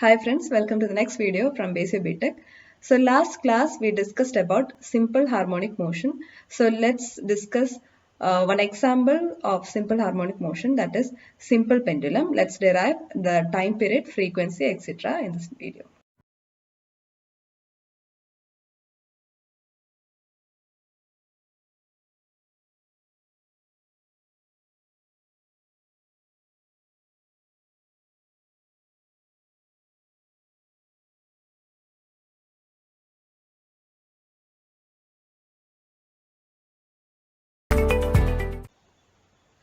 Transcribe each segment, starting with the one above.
Hi friends, welcome to the next video from Basic BTech. So last class we discussed about simple harmonic motion. So let's discuss one example of simple harmonic motion, that is simple pendulum. Let's derive the time period, frequency, etc. in this video.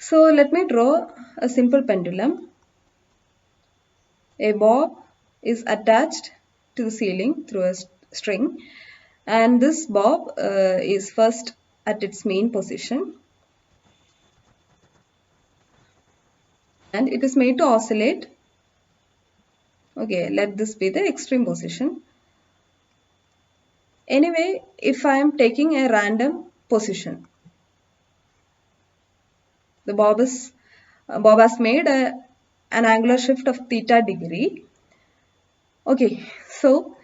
So let me draw a simple pendulum. A bob is attached to the ceiling through a string, and this bob is first at its main position, and it is made to oscillate. Okay, let this be the extreme position. Anyway, if I am taking a random position, the bob has made an angular shift of theta degree. Okay, so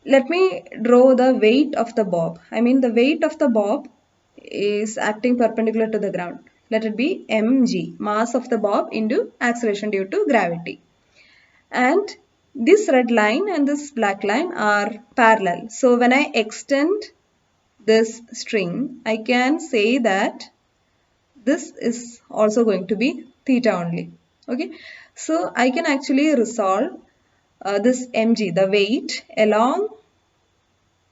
let me draw the weight of the bob. I mean, the weight of the bob is acting perpendicular to the ground. Let it be mg, mass of the bob into acceleration due to gravity. And this red line and this black line are parallel. So when I extend this string, I can say that this is also going to be theta only. Okay, so I can actually resolve this mg, the weight, along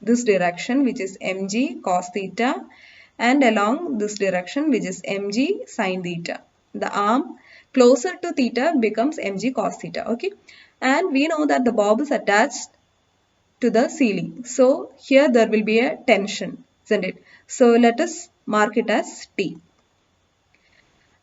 this direction, which is mg cos theta, and along this direction, which is mg sin theta. The arm closer to theta becomes mg cos theta. Okay, and we know that the bob is attached to the ceiling. So here there will be a tension, isn't it? So let us mark it as T.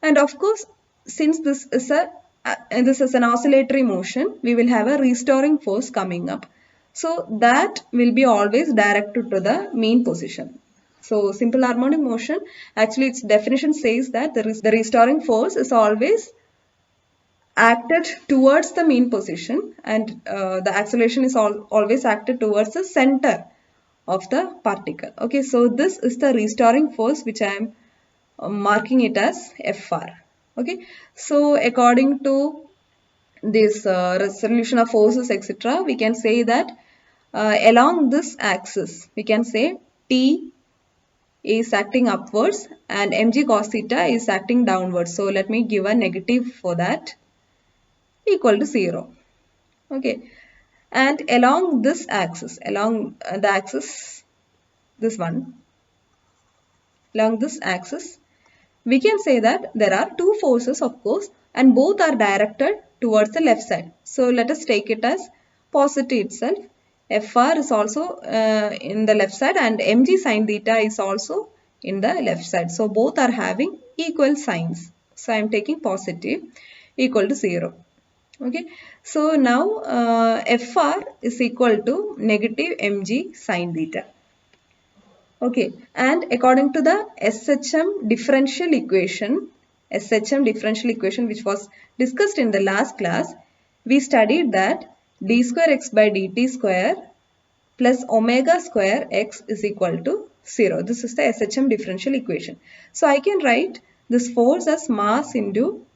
And of course, since this is an oscillatory motion, we will have a restoring force coming up. So that will be always directed to the mean position. So simple harmonic motion, actually its definition says that the restoring force is always acted towards the mean position, and the acceleration is always acted towards the center of the particle. Okay, so this is the restoring force which I am marking it as Fr. Okay, so according to this resolution of forces, etc., we can say that along this axis, we can say T is acting upwards and mg cos theta is acting downwards. So let me give a negative for that, equal to 0. Okay, and along this axis, along the axis, this one, along this axis, we can say that there are two forces, of course, and both are directed towards the left side. So let us take it as positive itself. Fr is also in the left side, and mg sin theta is also in the left side. So both are having equal signs. So I am taking positive, equal to 0. Okay, so now Fr is equal to negative mg sin theta. Okay, and according to the SHM differential equation, which was discussed in the last class, we studied that d square x by dt square plus omega square x is equal to 0. This is the SHM differential equation. So I can write this force as mass into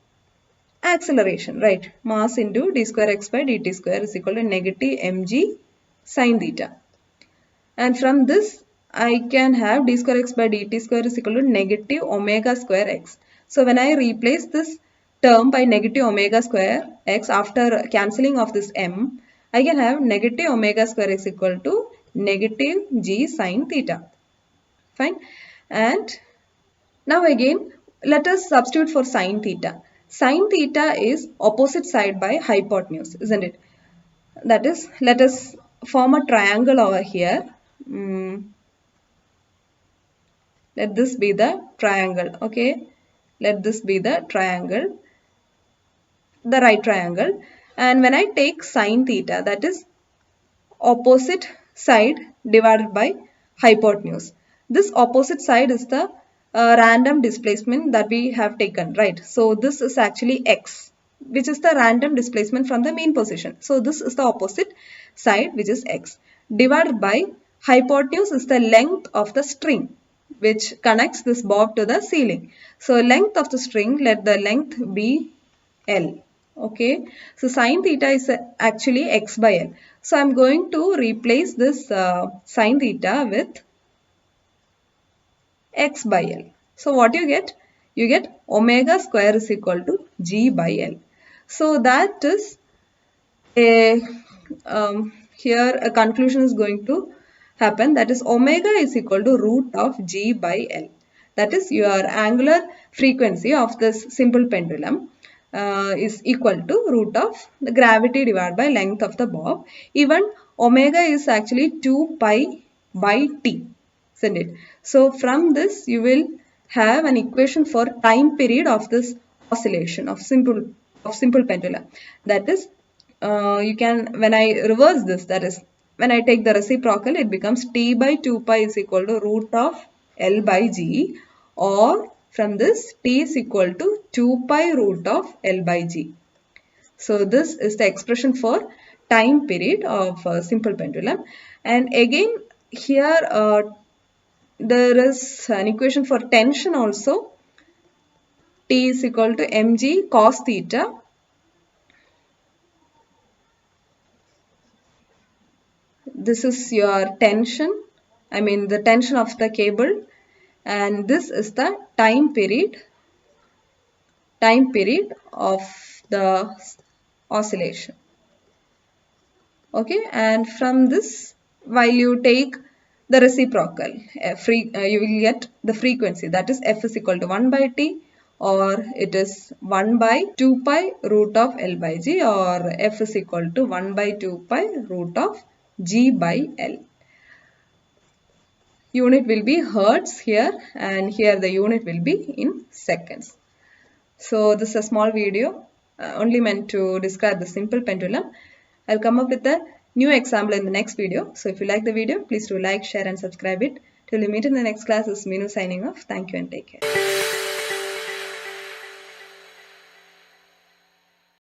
acceleration, right? Mass into d square x by dt square is equal to negative mg sin theta. And from this, I can have d square x by dt square is equal to negative omega square x. So when I replace this term by negative omega square x after cancelling of this m, I can have negative omega square x equal to negative g sin theta. Fine. And now again, let us substitute for sin theta. Sin theta is opposite side by hypotenuse, isn't it? That is, let us form a triangle over here. Let this be the triangle. Okay, let this be the triangle, the right triangle. And when I take sin theta, that is opposite side divided by hypotenuse. This opposite side is the random displacement that we have taken, right? So this is actually x. which is the random displacement from the mean position. So this is the opposite side, which is x, divided by hypotenuse is the length of the string which connects this bob to the ceiling. So length of the string, let the length be L. Okay, so sine theta is actually x by L. So I'm going to replace this sine theta with x by L. So what you get? You get omega square is equal to g by L. So that is a here a conclusion is going to happen, that is omega is equal to root of g by L. That is your angular frequency of this simple pendulum is equal to root of the gravity divided by length of the bob. Even omega is actually 2 pi by t, isn't it? So from this you will have an equation for time period of this oscillation of simple pendulum. That is you can, when I reverse this, that is when I take the reciprocal, it becomes t by 2 pi is equal to root of L by g, or from this t is equal to 2 pi root of L by g. So this is the expression for time period of simple pendulum. And again here there is an equation for tension also. T is equal to mg cos theta. This is your tension, I mean the tension of the cable, and this is the time period of the oscillation. Okay, and from this, while you take the reciprocal, you will get the frequency, that is f is equal to 1 by t, or it is 1 by 2 pi root of L by g, or f is equal to 1 by 2 pi root of g by L. Unit will be hertz here, and here the unit will be in seconds. So this is a small video only meant to describe the simple pendulum. I'll come up with a new example in the next video. So if you like the video, please do like, share and subscribe it. Till we meet in the next class, this is Meenu signing off. Thank you and take care.